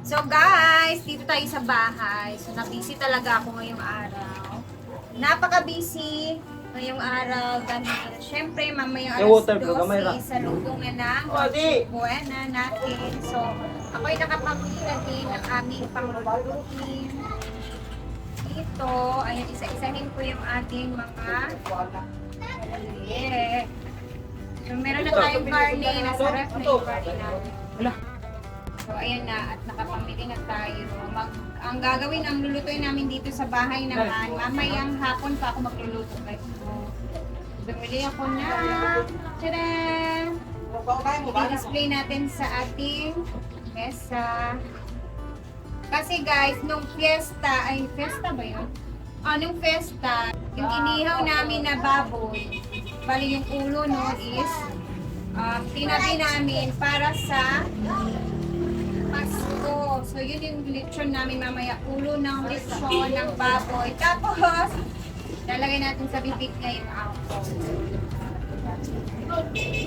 So guys, dito tayo sa bahay. So na-busy talaga ako ngayong araw. Napaka-busy ngayong araw. Dahil syempre mamayang alas 12 sa lugong na ng buwana natin. So ako'y nakapamili na din ng aming panglulutuin. Dito, ayan, isa-isahin ko yung ating mga So meron na tayong karne. Nasa ref na yung karne natin. So, ayan na, at nakapamili na tayo. Ang gagawin, ang lulutuin namin dito sa bahay naman, mamayang hapon pa ako magluluto. So, bumili ako na, tadaan! I-display natin sa ating mesa. Kasi guys, nung fiesta ba yun? Nung fiesta, yung inihaw namin na baboy, bali yung ulo no is, tinabi namin para sa Pasko. So, yun yung lechon namin mamaya. Ulo ng lechon ng baboy. Tapos, lalagay natin sa bibig na yung apple.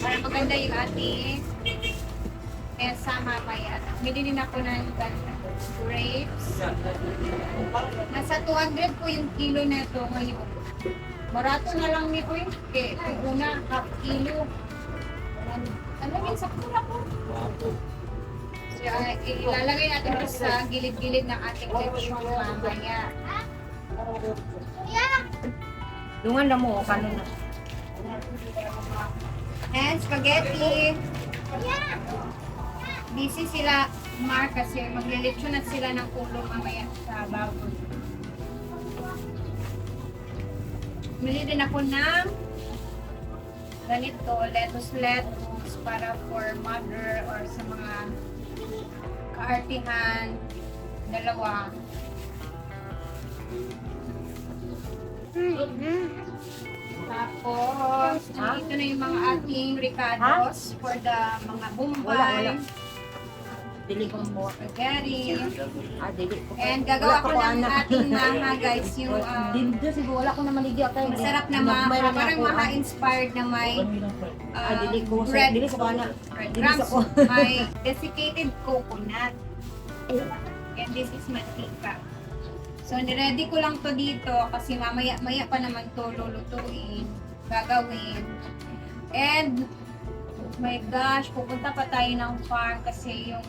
Para maganda yung ating mesa mamaya. Bili din ako ng grapes. Nasa 200 po yung kilo na ito ngayon. Barato na lang nito yung una, half kilo. Ano yun sa pula po? Ilalagay natin ito sa gilid-gilid ng ating lechon mamaya. Dungan na mo, kanon na. And spaghetti. Busy sila, Mark, kasi maglilechon na sila ng ulo mamaya sa baboy. Bili din ako ng ganito, lettuce para for mother or sa mga kaartihan, dalawa. Tapos, ito na yung mga ating ricados for the mga bombay. Dili ko mo. Spaghetti. Dili ko. And gagawa ko ng ating maha guys, yung Dito siguro wala ko na maligya kay. masarap na maha, parang maha-inspired na may dili ko. bread, Dili ko ana. breadcrumbs, may desiccated coconut. And this is mantika. So, niready ko lang to dito kasi mamaya pa naman to lulutuin, gagawin. And, oh my gosh, pupunta pa tayo ng farm kasi yung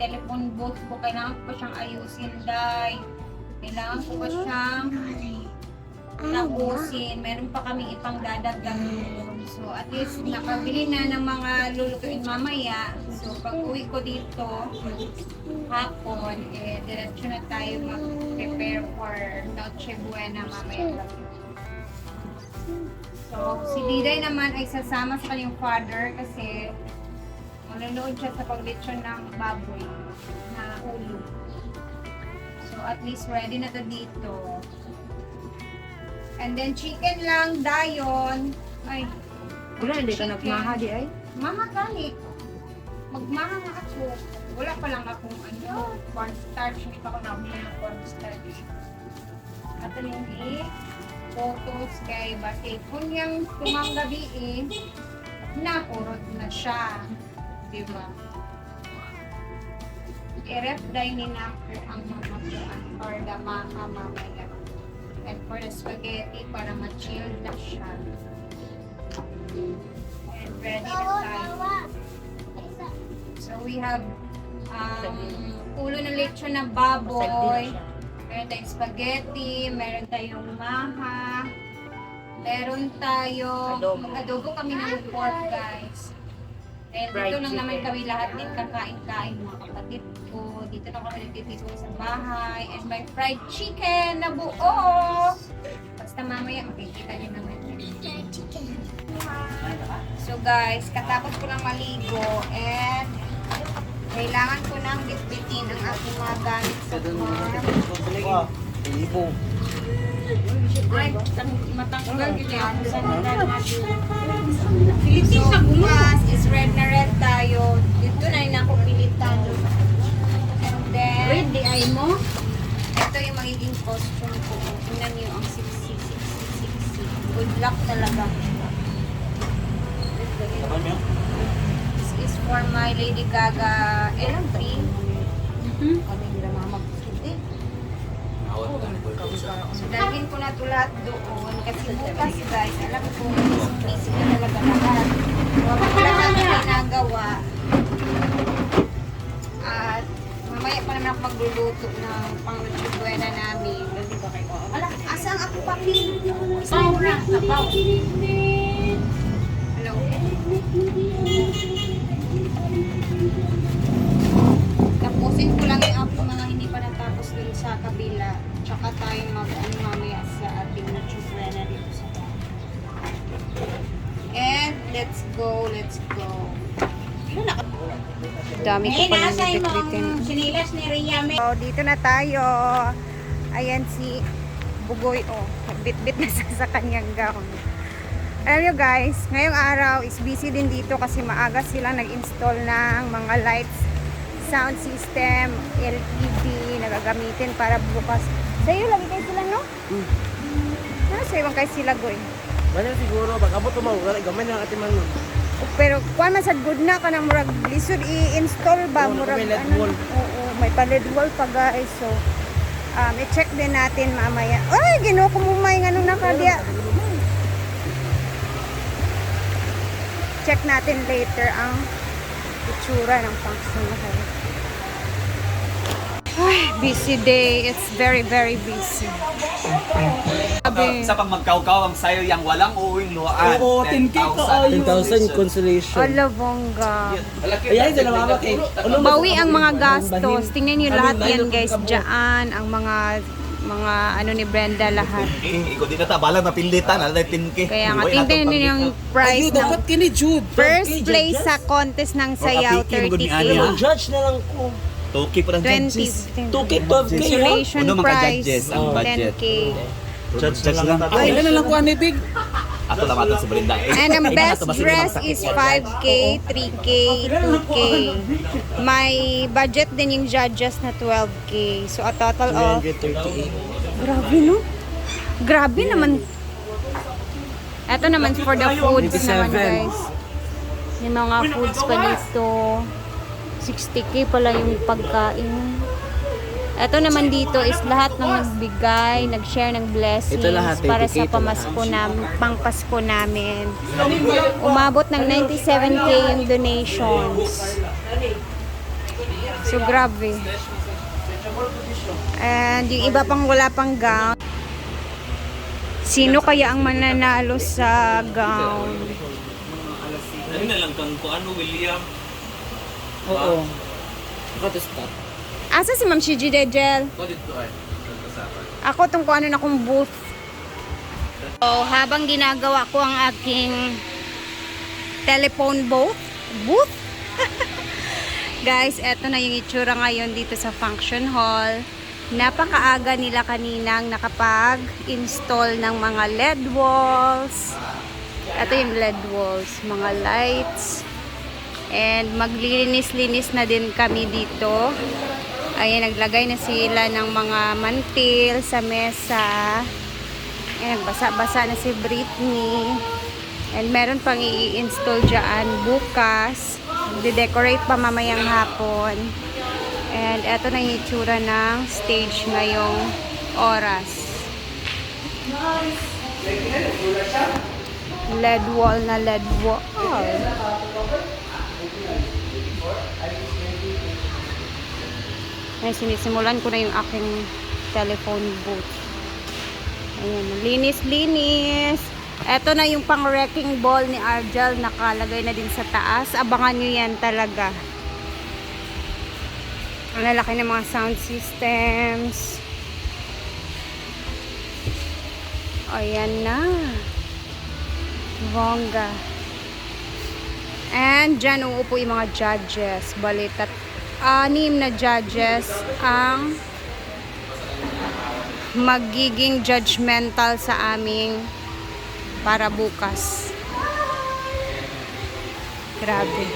telephone booth ko, kailangan ko pa siyang ayusin, dahil kailangan ko pa siyang tapusin. Meron pa kami ipang dadagdag. So, at least nakabili na ng mga lulutuin mamaya. So, pag uwi ko dito, hapon, diretso na tayo mag-prepare for Noche Buena mamaya. So, si Diday naman ay sasama sa kanyang father kasi manunood siya sa paglechon ng baboy na ulo. So, at least ready na to dito. And then, chicken lang, dayon. Ay, Wala hindi ka nagmaha di ay. maha gani. Magmaha nga ako. Wala pa lang akong cornstarch. Hindi pa ako nakabili ng cornstarch. At yung photos kay Bate. Kung yung tumang gabi nakurot na siya. Diba? I-ref din na ako ang mga or the maha mamaya. And for the spaghetti, para ma-chill na siya. And ready na tayo. So we have ulo ng lechon na baboy, meron tayong spaghetti, meron tayong maha, meron tayong adobo kami ng pork guys. And dito lang naman kami lahat din kakain-kain mga kapatid ko. Dito na kami nagtitito sa bahay. And my fried chicken na buo. Basta mamaya makikita niyo naman yun. So guys, katapos ko lang maligo and kailangan ko nang bitbitin ang aking mga gamit sa farm. Ay, matanggal yun yan. So, bukas is red na red tayo. Dito na yung nakupilitan. And then, Ready ay mo? ito yung magiging costume ko. Tingnan niyo ang sexy. Good luck talaga. This is for my Lady Gaga entry. bukas guys, alam ko, busy na talaga lahat. Wala namin ginagawa. At mamaya pa naman ako magluluto ng pang-lutubuena namin. Ala, asang ako pa Hello. Tapusin ko lang yung mga hindi pa natapos dun sa kabila. Tsaka tayo mag-ano mamaya sa ating lutubuena dito sa bahay. And let's go, let's go. Dami ko pa lang nabitbitin. Sinilas ni Riyame. So, dito na tayo. Ayan si Bugoy, oh. Bit-bit na sa kanyang gown. Alam nyo guys, ngayong araw is busy din dito kasi maaga sila nag-install ng mga lights, sound system, LED na gagamitin para bukas. Sa iyo, lagi kayo sila, no? Ano sa iwan kayo sila, Goy? Wala siguro, pag abot tumawag, gamay na ang ating man. Pero kuan man sad good na kanang murag lisod i-install ba Oo, murag may LED ano? wall. Oo, may pa LED wall pa guys. So i-check din natin mamaya. Ay, Ginoo ko mumay nganong nakadya. Check natin later ang itsura ng function na kayo. Ay, busy day. It's very, very busy. Sabi, Sa pag magkaukaw ang sayo yang walang uwing luhaan. Oo, 10K ka, 10,000 consolation. ala bongga. Ayan, dyan naman kay. Bawi ang mga gastos. Tingnan niyo lahat yan guys. Diyan ang mga ano ni Brenda lahat. Ikaw di na ta, balang napilitan, alam na 10K. Kaya nga, tingnan niyo yung price ng dapat kini Jude. first place sa contest ng sayaw, kapikin, good ni 30K. Anya. Judge na lang ko. 2K po ng 20, judges. 2K, 12K. consolation Uno mga prize, judges ang budget. 10K. Judge lang. Ay, ano lang ko ani big. Ato lang ato sa Brenda. And ang best dress is 5K, 3K, 2K. May budget din yung judges na 12K. So a total of 38. grabe, no? Grabe naman. Ito naman for the foods 27. naman, guys. Yung mga foods pa dito. 60K pala yung pagkain. Ito naman dito is lahat ng nagbigay, nag-share ng blessings Ito lahat, para sa 80K ito pamasko namin, pang-Pasko namin. Umabot ng 97K yung donations. So, grabe. And yung iba pang wala pang gown. Sino kaya ang mananalo sa gown? Ano na lang kung ano, William? Oo. Nakatestat. Asa si Ma'am Shiji Dejel? Ako tong kung ano na kong booth. So, habang ginagawa ko ang aking telephone booth, guys, eto na yung itsura ngayon dito sa function hall. Napakaaga nila kaninang nakapag-install ng mga LED walls. Ito yung LED walls, mga lights. And maglilinis-linis na din kami dito. Ayan, naglagay na sila ng mga mantil sa mesa. Ayan, basa-basa na si Britney. And meron pang i-install dyan bukas. Magde-decorate pa mamayang hapon. And eto na yung itsura ng stage ngayong oras. LED wall na LED wall. Ay, sinisimulan ko na yung aking telephone booth. Ayan, linis-linis. Eto na yung pang-wrecking ball ni Argel. Nakalagay na din sa taas. Abangan nyo yan talaga. Ang lalaki ng mga sound systems. Ayan na. Bongga. And dyan uupo yung mga judges. Bali, 6 na judges ang magiging judgmental sa aming para bukas. Grabe.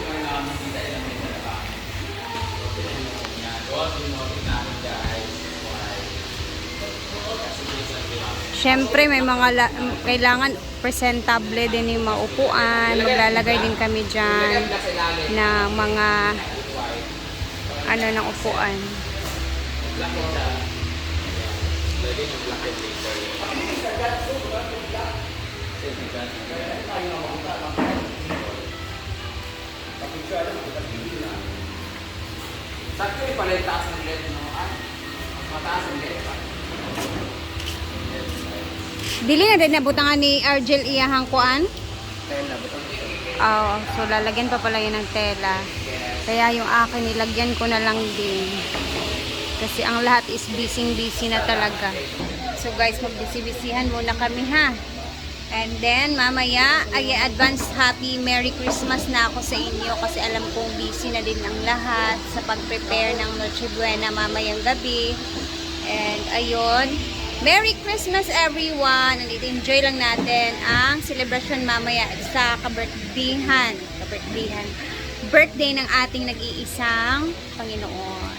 Siyempre may mga kailangan presentable din yung maupuan. Maglalagay din kami dyan na mga ng upuan. Sakto yung pala yung taas ng LED mo. Mataas ang LED pa. Dili na din nabutangan ni Argel iyahang kuan. Tela, butang ito. Oo, so lalagyan pa pala yun ng tela. Kaya yung akin nilagyan ko na lang din. Kasi ang lahat is busy na talaga. So guys, magbisi-bisihan muna kami ha. And then mamaya ay advance happy Merry Christmas na ako sa inyo kasi alam kong busy na din ang lahat sa pag-prepare ng Noche Buena mamayang gabi. And ayun, Merry Christmas everyone! And enjoy lang natin ang celebration mamaya sa kabirthdayan. Birthday ng ating nag-iisang Panginoon.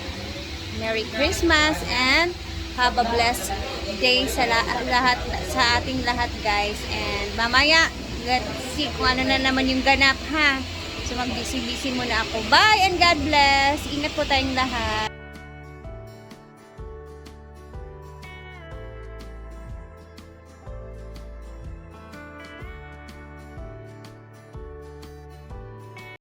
Merry Christmas and have a blessed day sa lahat, sa ating lahat guys. And mamaya, let's see kung ano na naman yung ganap ha. So mag-busy-busy muna ako. Bye and God bless! Ingat po tayong lahat.